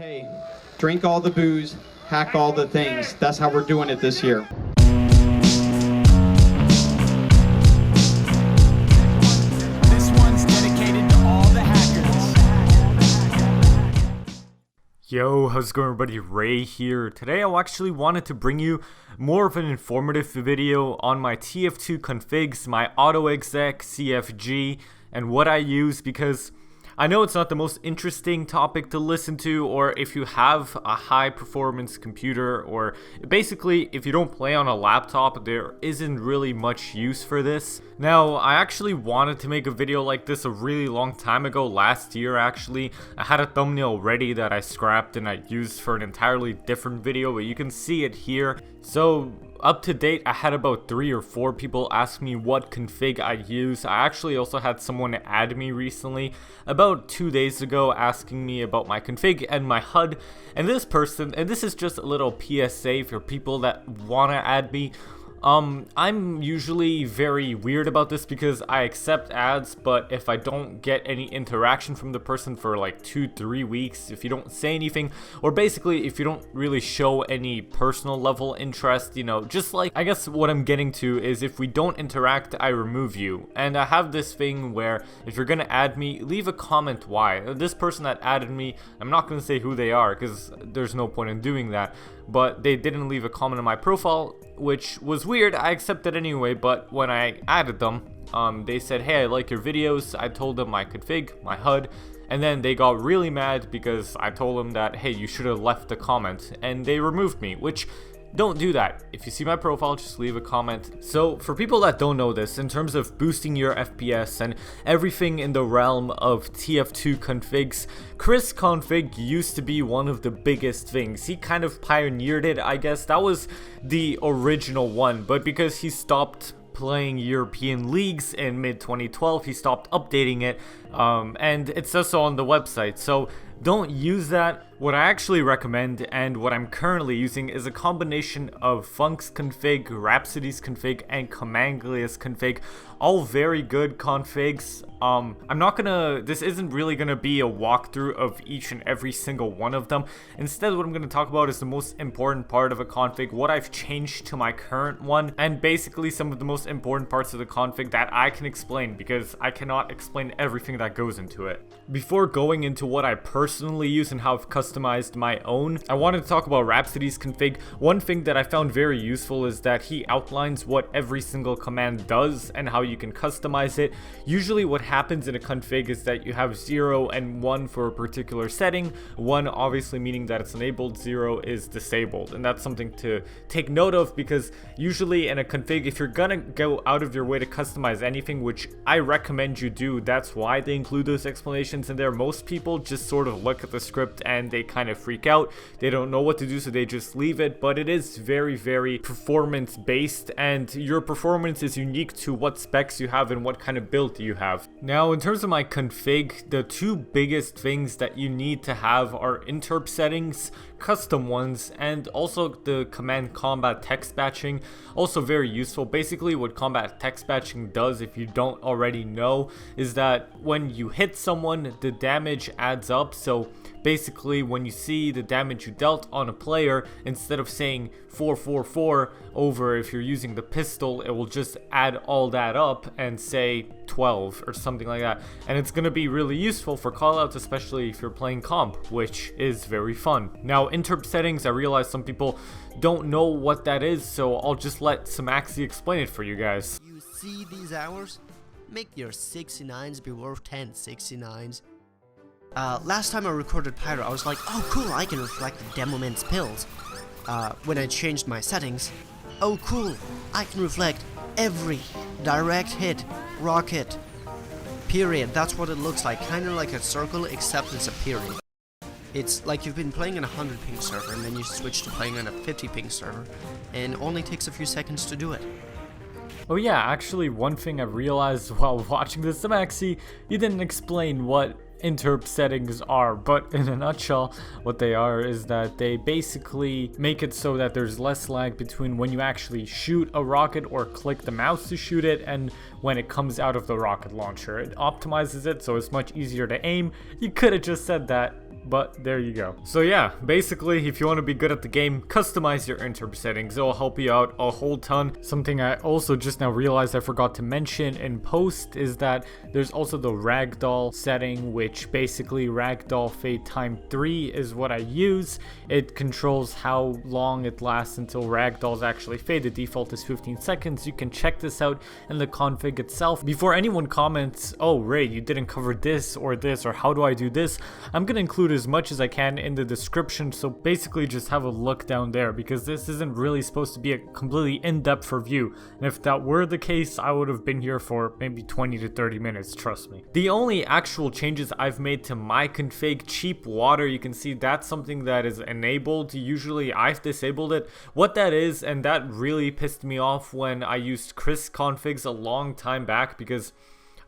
Hey, drink all the booze, hack all the things. That's how we're doing it this year. This one's dedicated to all the hackers. Yo, how's it going everybody? Ray here. Today I actually wanted to bring you more of an informative video on my TF2 configs, my auto exec, CFG, and what I use, because I know it's not the most interesting topic to listen to, or if you have a high performance computer, or basically if you don't play on a laptop, there isn't really much use for this. Now, I actually wanted to make a video like this a really long time ago, last year actually. I had a thumbnail ready that I scrapped and I used for an entirely different video, but you can see it here. So up to date, I had about 3 or 4 people ask me what config I use. I actually also had someone add me recently, about 2 days ago, asking me about my config and my HUD. And this person, and this is just a little PSA for people that want to add me. I'm usually very weird about this because I accept ads, but if I don't get any interaction from the person for like 2-3 weeks, if you don't say anything, or basically if you don't really show any personal level interest, you know, just like, I guess what I'm getting to is if we don't interact, I remove you. And I have this thing where if you're gonna add me, leave a comment why. This person that added me, I'm not gonna say who they are because there's no point in doing that, but they didn't leave a comment on my profile, which was weird. I accepted anyway, but when I added them, they said, hey, I like your videos. I told them my config, my HUD, and then they got really mad because I told them that, hey, you should have left a comment, and they removed me, which, don't do that. If you see my profile, just leave a comment. So for people that don't know this, in terms of boosting your FPS and everything in the realm of TF2 configs, Chris config used to be one of the biggest things. He kind of pioneered it, I guess. That was the original one, but because he stopped playing European leagues in mid-2012, he stopped updating it, and it says so on the website. So don't use that. What I actually recommend, and what I'm currently using, is a combination of Funk's config, Rhapsody's config, and Commanglia's config. All very good configs. This isn't really gonna be a walkthrough of each and every single one of them. Instead, what I'm gonna talk about is the most important part of a config, what I've changed to my current one, and basically some of the most important parts of the config that I can explain, because I cannot explain everything that goes into it. Before going into what I personally use and how I've customized my own, I wanted to talk about Rhapsody's config. One thing that I found very useful is that he outlines what every single command does and how you can customize it. Usually what happens in a config is that you have 0 and 1 for a particular setting, 1 obviously meaning that it's enabled, 0 is disabled, and that's something to take note of, because usually in a config, if you're gonna go out of your way to customize anything, which I recommend you do, that's why they include those explanations in there. Most people just sort of look at the script and they kind of freak out. They don't know what to do, so they just leave it. But it is very, very performance based, and your performance is unique to what specs you have and what kind of build you have. Now, in terms of my config, the 2 biggest things that you need to have are INTERP settings, custom ones, and also the command combat text batching. Also very useful. Basically what combat text batching does, if you don't already know, is that when you hit someone, the damage adds up. So basically when you see the damage you dealt on a player, instead of saying 444 over, if you're using the pistol, it will just add all that up and say 12 or something like that. And it's going to be really useful for callouts, especially if you're playing comp, which is very fun. Now, interp settings, I realize some people don't know what that is, so I'll just let Maxxie explain it for you guys. You see these hours? Make your 69s be worth 10 69s. Last time I recorded Pyro, I was like, oh cool, I can reflect the Demoment's pills. When I changed my settings, oh cool, I can reflect every direct hit, rocket, period. That's what it looks like, kind of like a circle, except it's a period. It's like you've been playing on a 100 ping server and then you switch to playing on a 50 ping server, and only takes a few seconds to do it. Oh yeah, actually one thing I realized while watching this, Maxxie, you didn't explain what interp settings are, but in a nutshell, what they are is that they basically make it so that there's less lag between when you actually shoot a rocket or click the mouse to shoot it and when it comes out of the rocket launcher. It optimizes it so it's much easier to aim. You could have just said that, but there you go. So yeah, basically, if you want to be good at the game, customize your INTERP settings. It'll help you out a whole ton. Something I also just now realized I forgot to mention in post is that there's also the Ragdoll setting, which basically Ragdoll fade time 3 is what I use. It controls how long it lasts until Ragdolls actually fade. The default is 15 seconds. You can check this out in the config itself. Before anyone comments, oh Ray, you didn't cover this, or how do I do this, I'm gonna include as much as I can in the description, so basically just have a look down there, because this isn't really supposed to be a completely in-depth review, and if that were the case, I would have been here for maybe 20 to 30 minutes, trust me. The only actual changes I've made to my config, cheap water, you can see that's something that is enabled. Usually I've disabled it. What that is, and that really pissed me off when I used Chris configs a long time back, because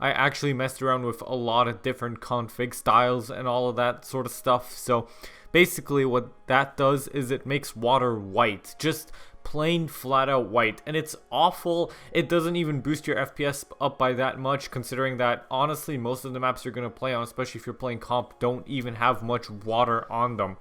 I actually messed around with a lot of different config styles and all of that sort of stuff. So basically what that does is it makes water white, just plain flat out white, and it's awful. It doesn't even boost your FPS up by that much, considering that honestly most of the maps you're going to play on, especially if you're playing comp, don't even have much water on them.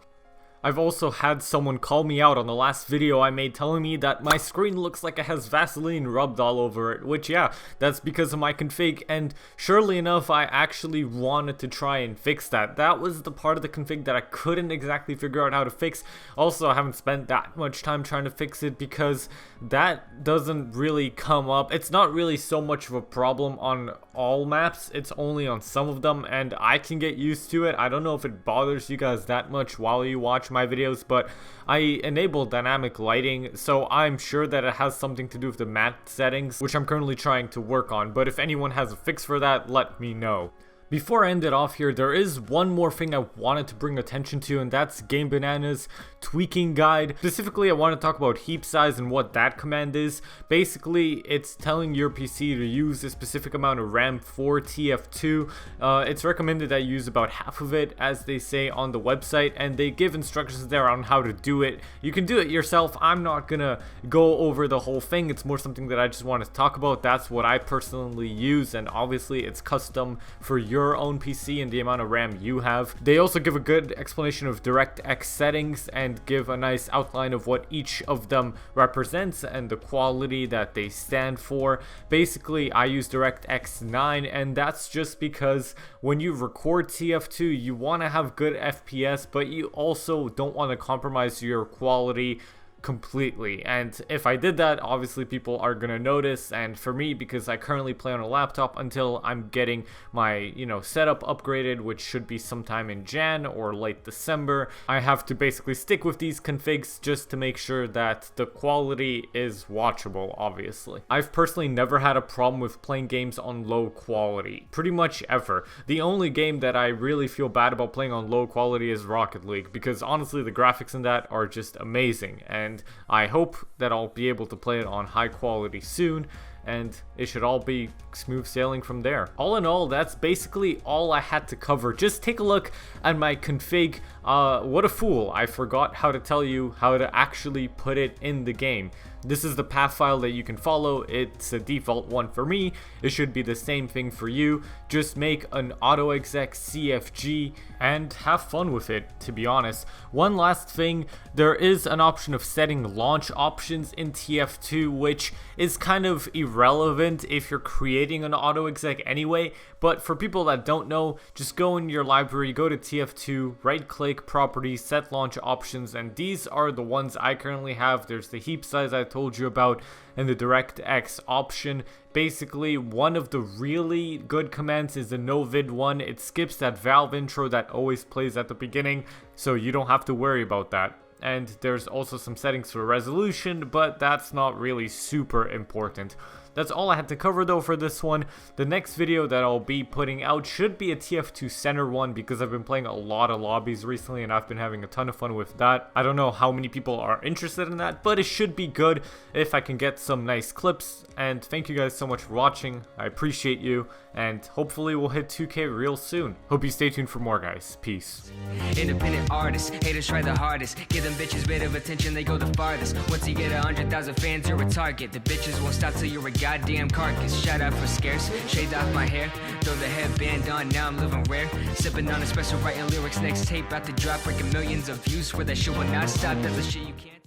I've also had someone call me out on the last video I made, telling me that my screen looks like it has Vaseline rubbed all over it, which yeah, that's because of my config, and surely enough I actually wanted to try and fix that. That was the part of the config that I couldn't exactly figure out how to fix. Also, I haven't spent that much time trying to fix it because that doesn't really come up. It's not really so much of a problem on all maps, it's only on some of them, and I can get used to it. I don't know if it bothers you guys that much while you watch my videos, but I enable dynamic lighting, so I'm sure that it has something to do with the matte settings, which I'm currently trying to work on. But if anyone has a fix for that, let me know. Before I end it off here, there is one more thing I wanted to bring attention to, and that's Gamebanana's tweaking guide. Specifically, I want to talk about heap size and what that command is. Basically, it's telling your PC to use a specific amount of RAM for TF2. It's recommended that you use about half of it, as they say on the website, and they give instructions there on how to do it. You can do it yourself. I'm not gonna go over the whole thing. It's more something that I just want to talk about. That's what I personally use, and obviously it's custom for your own PC and the amount of RAM you have. They also give a good explanation of DirectX settings and give a nice outline of what each of them represents and the quality that they stand for. Basically, I use DirectX 9, and that's just because when you record TF2, you want to have good FPS, but you also don't want to compromise your quality completely. And if I did that, obviously people are gonna notice, and for me, because I currently play on a laptop until I'm getting my setup upgraded, which should be sometime in Jan or late December, I have to basically stick with these configs just to make sure that the quality is watchable. Obviously, I've personally never had a problem with playing games on low quality, pretty much ever. The only game that I really feel bad about playing on low quality is Rocket League, because honestly the graphics in that are just amazing, and I hope that I'll be able to play it on high quality soon, and it should all be smooth sailing from there. All in all, that's basically all I had to cover. Just take a look at my config. What a fool, I forgot how to tell you how to actually put it in the game. This is the path file that you can follow. It's a default one for me. It should be the same thing for you. Just make an AutoExec CFG and have fun with it, to be honest. One last thing, there is an option of setting launch options in TF2, which is kind of irrelevant if you're creating an AutoExec anyway, but for people that don't know, just go in your library, go to TF2, right click, properties, set launch options, and these are the ones I currently have. There's the heap size I told you about, and the DirectX option. Basically, one of the really good commands is the novid one. It skips that valve intro that always plays at the beginning, so you don't have to worry about that. And there's also some settings for resolution, but that's not really super important. That's all I had to cover though for this one. The next video that I'll be putting out should be a TF2 center one, because I've been playing a lot of lobbies recently and I've been having a ton of fun with that. I don't know how many people are interested in that, but it should be good if I can get some nice clips. And thank you guys so much for watching. I appreciate you, and hopefully we'll hit 2K real soon. Hope you stay tuned for more, guys. Peace. Independent artists, haters try the hardest. Give them bitches bit of attention, they go the farthest. Once you get 100,000 fans, you're a target. The bitches won't stop till you're a goddamn carcass. Shout out for scarce, shaved off my hair, throw the headband on, now I'm living rare. Sipping on espresso, writing lyrics, next tape about to drop, breaking millions of views. Where that shit will not stop, that's the shit you can't.